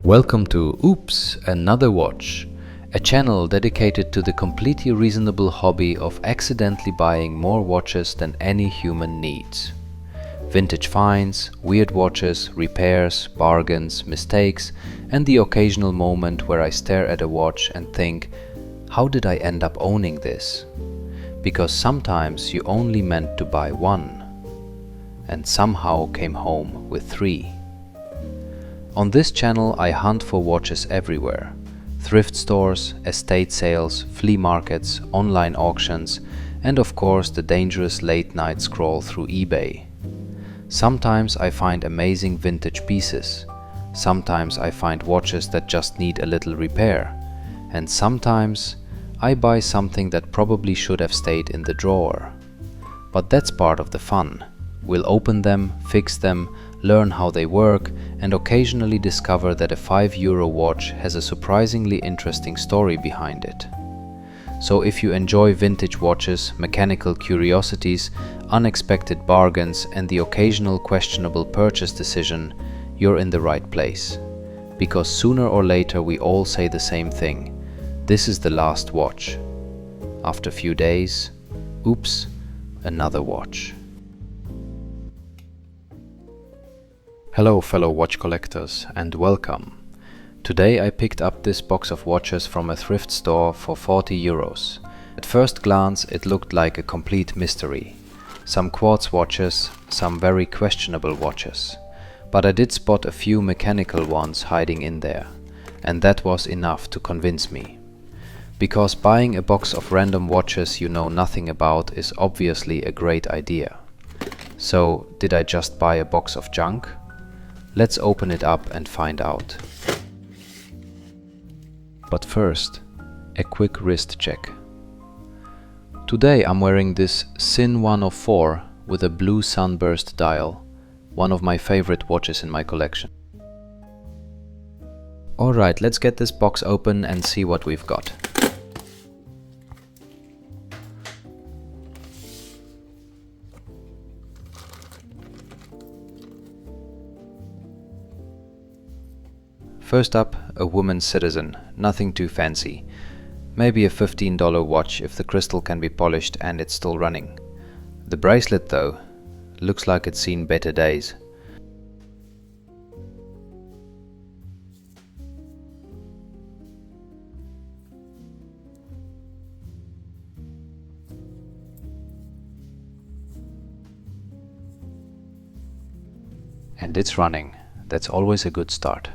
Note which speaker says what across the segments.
Speaker 1: Welcome to Oops, Another Watch, a channel dedicated to the completely reasonable hobby of accidentally buying more watches than any human needs. Vintage finds, weird watches, repairs, bargains, mistakes, and the occasional moment where I stare at a watch and think, how did I end up owning this? Because sometimes you only meant to buy one, and somehow came home with three. On this channel I hunt for watches everywhere. Thrift stores, estate sales, flea markets, online auctions, and of course the dangerous late night scroll through eBay. Sometimes I find amazing vintage pieces. Sometimes I find watches that just need a little repair. And sometimes I buy something that probably should have stayed in the drawer. But that's part of the fun. We'll open them, fix them, learn how they work, and occasionally discover that a €5 watch has a surprisingly interesting story behind it. So if you enjoy vintage watches, mechanical curiosities, unexpected bargains, and the occasional questionable purchase decision, you're in the right place. Because sooner or later we all say the same thing: this is the last watch. After a few days, oops, another watch. Hello fellow watch collectors and welcome. Today I picked up this box of watches from a thrift store for €40. At first glance it looked like a complete mystery. Some Quartz watches, some very questionable watches. But I did spot a few mechanical ones hiding in there, and that was enough to convince me. Because buying a box of random watches you know nothing about is obviously a great idea. So did I just buy a box of junk? Let's open it up and find out. But first, a quick wrist check. Today I'm wearing this Sin 104 with a blue sunburst dial, one of my favorite watches in my collection. Alright, let's get this box open and see what we've got. First up, a woman citizen, nothing too fancy. Maybe a $15 watch if the crystal can be polished and it's still running. The bracelet though, looks like it's seen better days. And it's running, that's always a good start.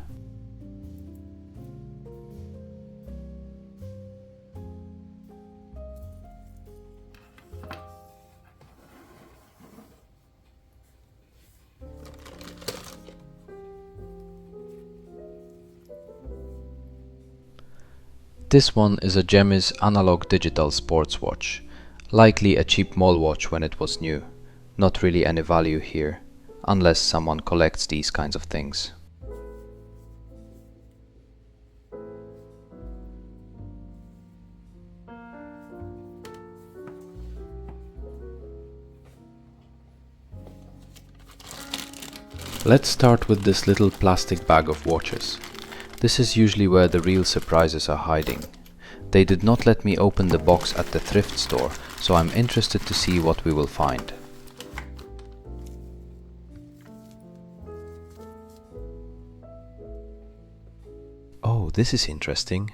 Speaker 1: This one is a Jemis analog digital sports watch, likely a cheap mall watch when it was new. Not really any value here, unless someone collects these kinds of things. Let's start with this little plastic bag of watches. This is usually where the real surprises are hiding. They did not let me open the box at the thrift store, so I'm interested to see what we will find. Oh, this is interesting.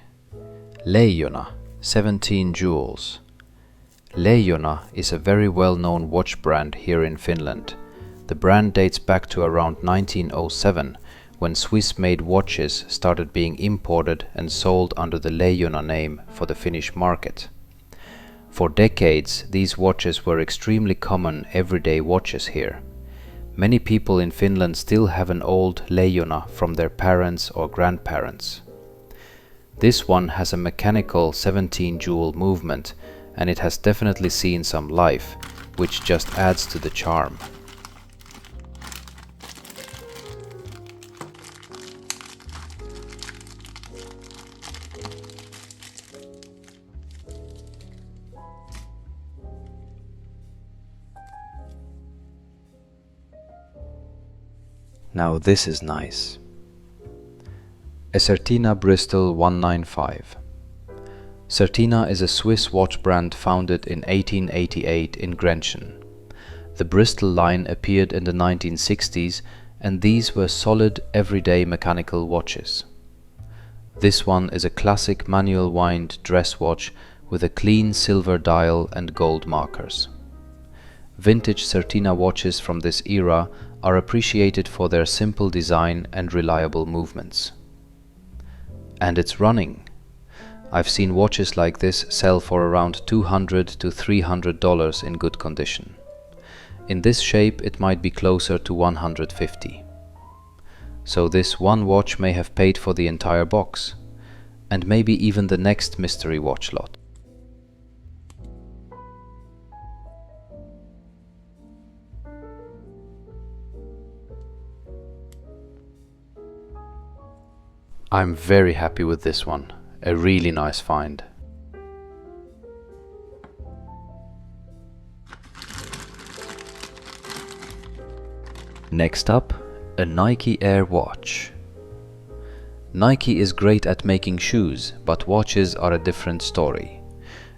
Speaker 1: Leijona, 17 jewels. Leijona is a very well-known watch brand here in Finland. The brand dates back to around 1907, when Swiss-made watches started being imported and sold under the Leijona name for the Finnish market. For decades, these watches were extremely common everyday watches here. Many people in Finland still have an old Leijona from their parents or grandparents. This one has a mechanical 17-jewel movement, and it has definitely seen some life, which just adds to the charm. Now this is nice. A Certina Bristol 195. Certina is a Swiss watch brand founded in 1888 in Grenchen. The Bristol line appeared in the 1960s, and these were solid, everyday mechanical watches. This one is a classic manual wind dress watch with a clean silver dial and gold markers. Vintage Certina watches from this era are appreciated for their simple design and reliable movements. And it's running. I've seen watches like this sell for around $200 to $300 in good condition. In this shape it might be closer to $150. So this one watch may have paid for the entire box, and maybe even the next mystery watch lot. I'm very happy with this one, a really nice find. Next up, a Nike Air watch. Nike is great at making shoes, but watches are a different story.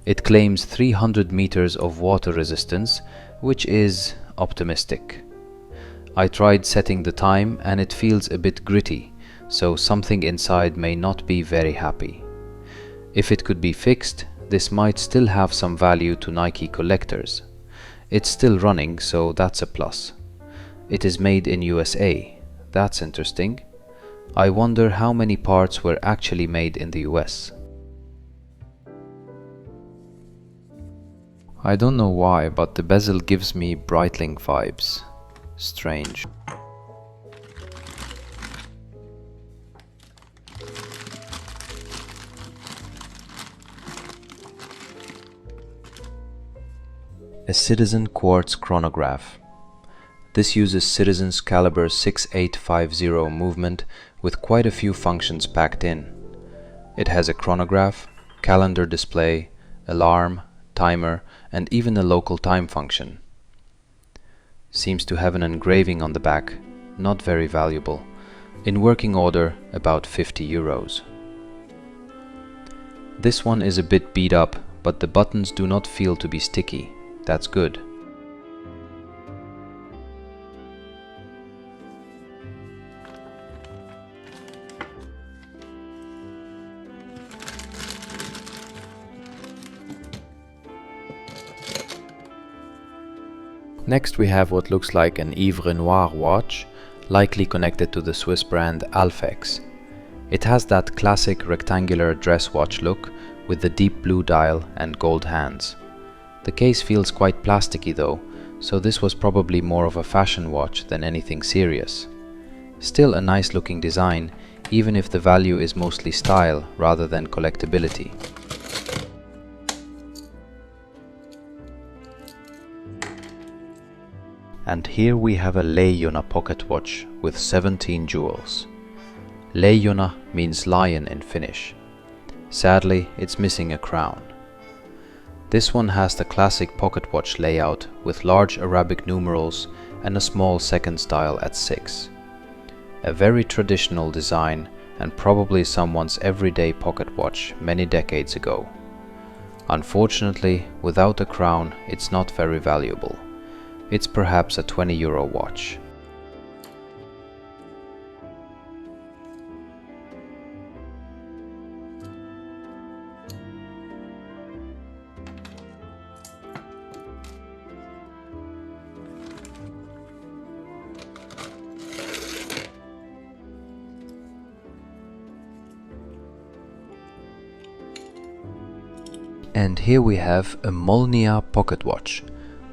Speaker 1: It claims 300 meters of water resistance, which is optimistic. I tried setting the time and it feels a bit gritty, so something inside may not be very happy. If it could be fixed, this might still have some value to Nike collectors. It's still running, so that's a plus. It is made in USA. That's interesting. I wonder how many parts were actually made in the US. I don't know why, but the bezel gives me Breitling vibes. Strange. A Citizen Quartz Chronograph. This uses Citizen's caliber 6850 movement with quite a few functions packed in. It has a chronograph, calendar display, alarm, timer, and even a local time function. Seems to have an engraving on the back, not very valuable. In working order, about €50. This one is a bit beat up, but the buttons do not feel to be sticky. That's good. Next we have what looks like an Yves Renoir watch, likely connected to the Swiss brand Alfex. It has that classic rectangular dress watch look with the deep blue dial and gold hands. The case feels quite plasticky though, so this was probably more of a fashion watch than anything serious. Still a nice looking design, even if the value is mostly style rather than collectability. And here we have a Leijona pocket watch with 17 jewels. Leijona means lion in Finnish. Sadly, it's missing a crown. This one has the classic pocket watch layout with large Arabic numerals and a small seconds dial at 6. A very traditional design and probably someone's everyday pocket watch many decades ago. Unfortunately, without a crown, it's not very valuable. It's perhaps a €20 watch. And here we have a Molnija pocket watch.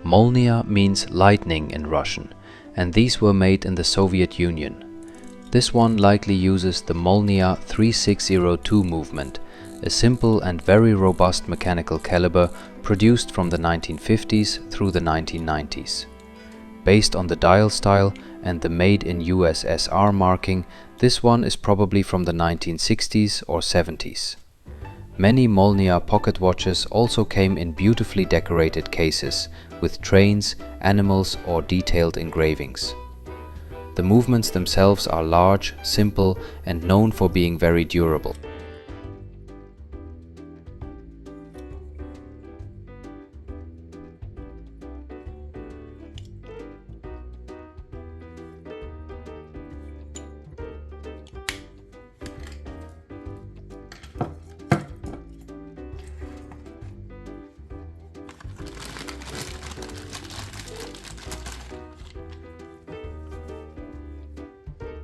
Speaker 1: Molnija means lightning in Russian, and these were made in the Soviet Union. This one likely uses the Molnija 3602 movement, a simple and very robust mechanical caliber produced from the 1950s through the 1990s. Based on the dial style and the made in USSR marking, this one is probably from the 1960s or 70s. Many Molnija pocket watches also came in beautifully decorated cases with trains, animals or detailed engravings. The movements themselves are large, simple, and known for being very durable.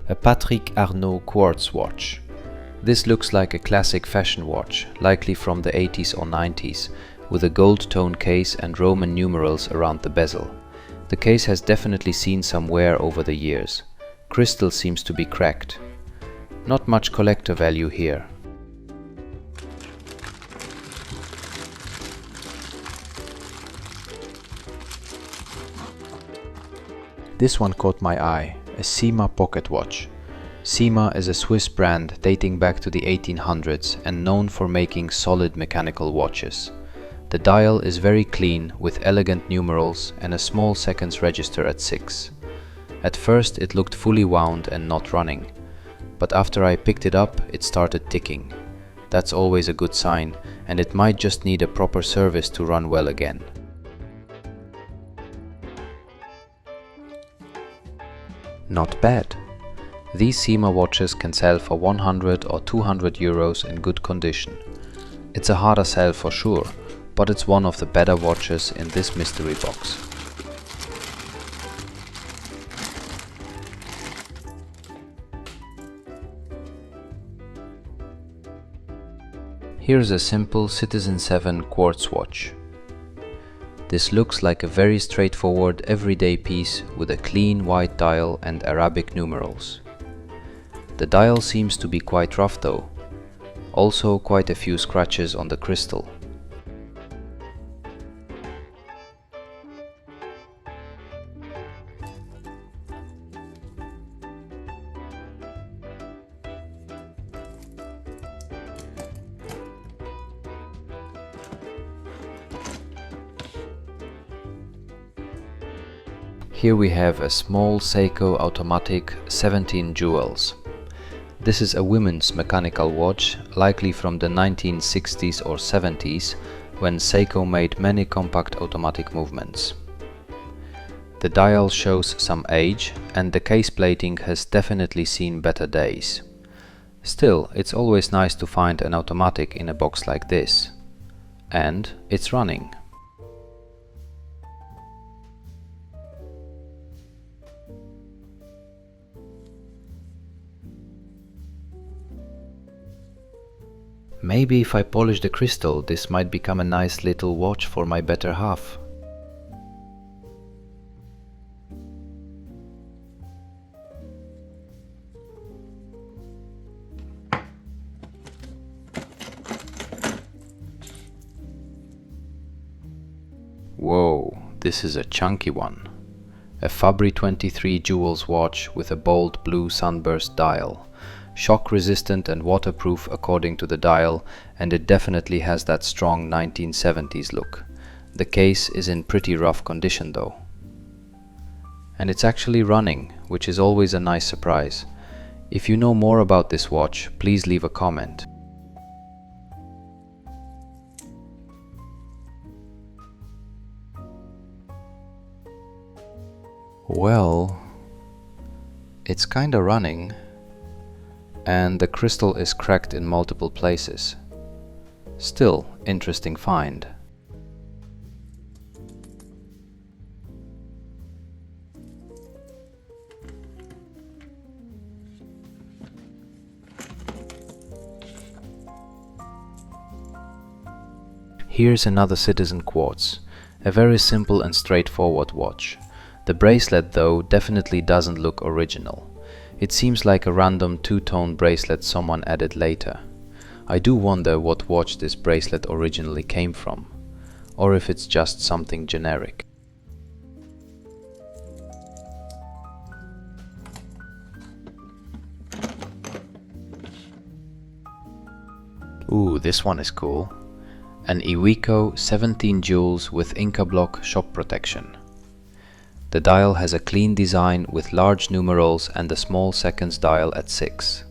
Speaker 1: A Patric Arnaud Quartz watch. This looks like a classic fashion watch, likely from the 80s or 90s, with a gold tone case and Roman numerals around the bezel. The case has definitely seen some wear over the years. Crystal seems to be cracked. Not much collector value here. This one caught my eye. A Cyma pocket watch. Cyma is a Swiss brand dating back to the 1800s and known for making solid mechanical watches. The dial is very clean with elegant numerals and a small seconds register at 6. At first it looked fully wound and not running, but after I picked it up it started ticking. That's always a good sign, and it might just need a proper service to run well again. Not bad. These Cyma watches can sell for 100 or 200 euros in good condition. It's a harder sell for sure, but it's one of the better watches in this mystery box. Here's a simple Citizen 7 quartz watch. This looks like a very straightforward everyday piece with a clean white dial and Arabic numerals. The dial seems to be quite rough though. Also quite a few scratches on the crystal. Here we have a small Seiko automatic 17 jewels. This is a women's mechanical watch, likely from the 1960s or 70s, when Seiko made many compact automatic movements. The dial shows some age, and the case plating has definitely seen better days. Still, it's always nice to find an automatic in a box like this. And it's running. Maybe if I polish the crystal, this might become a nice little watch for my better half. Whoa, this is a chunky one. A Fabry 23 jewels watch with a bold blue sunburst dial. Shock resistant and waterproof according to the dial, and it definitely has that strong 1970s look. The case is in pretty rough condition though. And it's actually running, which is always a nice surprise. If you know more about this watch, please leave a comment. Well, it's kinda running. And the crystal is cracked in multiple places. Still, interesting find. Here's another Citizen Quartz, a very simple and straightforward watch. The bracelet though definitely doesn't look original. It seems like a random two-tone bracelet someone added later. I do wonder what watch this bracelet originally came from, or if it's just something generic. Ooh, this one is cool. An Eweco 17 jewels with Incabloc shock protection. The dial has a clean design with large numerals and a small seconds dial at 6.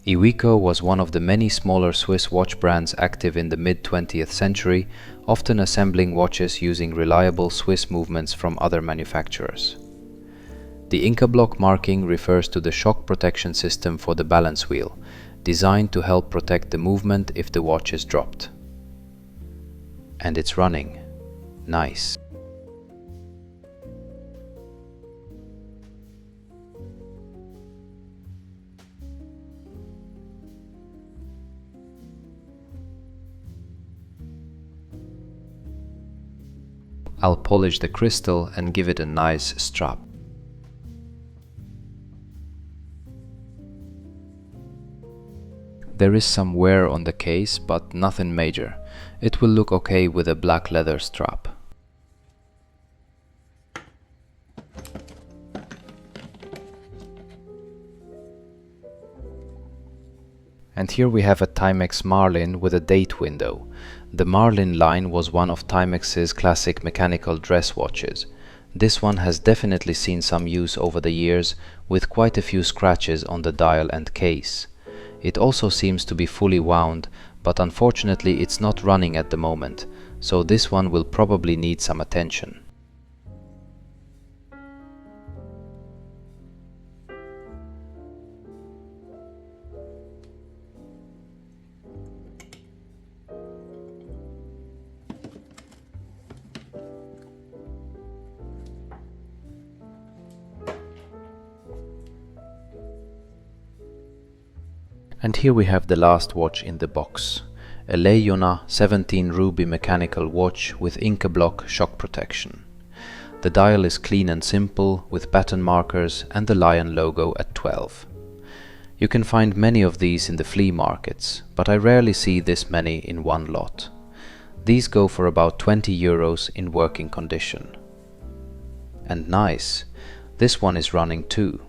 Speaker 1: Eweco was one of the many smaller Swiss watch brands active in the mid-20th century, often assembling watches using reliable Swiss movements from other manufacturers. The Incabloc marking refers to the shock protection system for the balance wheel, designed to help protect the movement if the watch is dropped. And it's running. Nice. I'll polish the crystal and give it a nice strap. There is some wear on the case, but nothing major. It will look okay with a black leather strap. And here we have a Timex Marlin with a date window. The Marlin line was one of Timex's classic mechanical dress watches. This one has definitely seen some use over the years, with quite a few scratches on the dial and case. It also seems to be fully wound, but unfortunately it's not running at the moment, so this one will probably need some attention. And here we have the last watch in the box, a Leijona 17 ruby mechanical watch with Incabloc shock protection. The dial is clean and simple, with pattern markers and the lion logo at 12. You can find many of these in the flea markets, but I rarely see this many in one lot. These go for about 20 euros in working condition. And nice, this one is running too.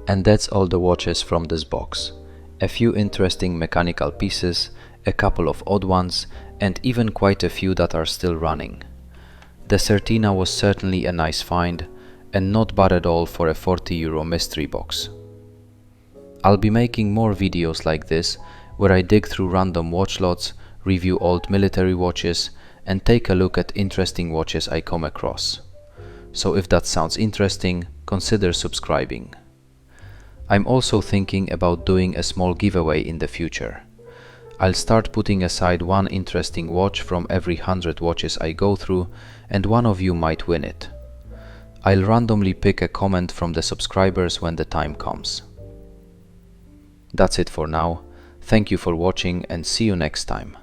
Speaker 1: And that's all the watches from this box. A few interesting mechanical pieces, a couple of odd ones, and even quite a few that are still running. The Certina was certainly a nice find, and not bad at all for a 40 euro mystery box. I'll be making more videos like this, where I dig through random watch lots, review old military watches, and take a look at interesting watches I come across. So if that sounds interesting, consider subscribing. I'm also thinking about doing a small giveaway in the future. I'll start putting aside one interesting watch from every 100 watches I go through, and one of you might win it. I'll randomly pick a comment from the subscribers when the time comes. That's it for now. Thank you for watching and see you next time.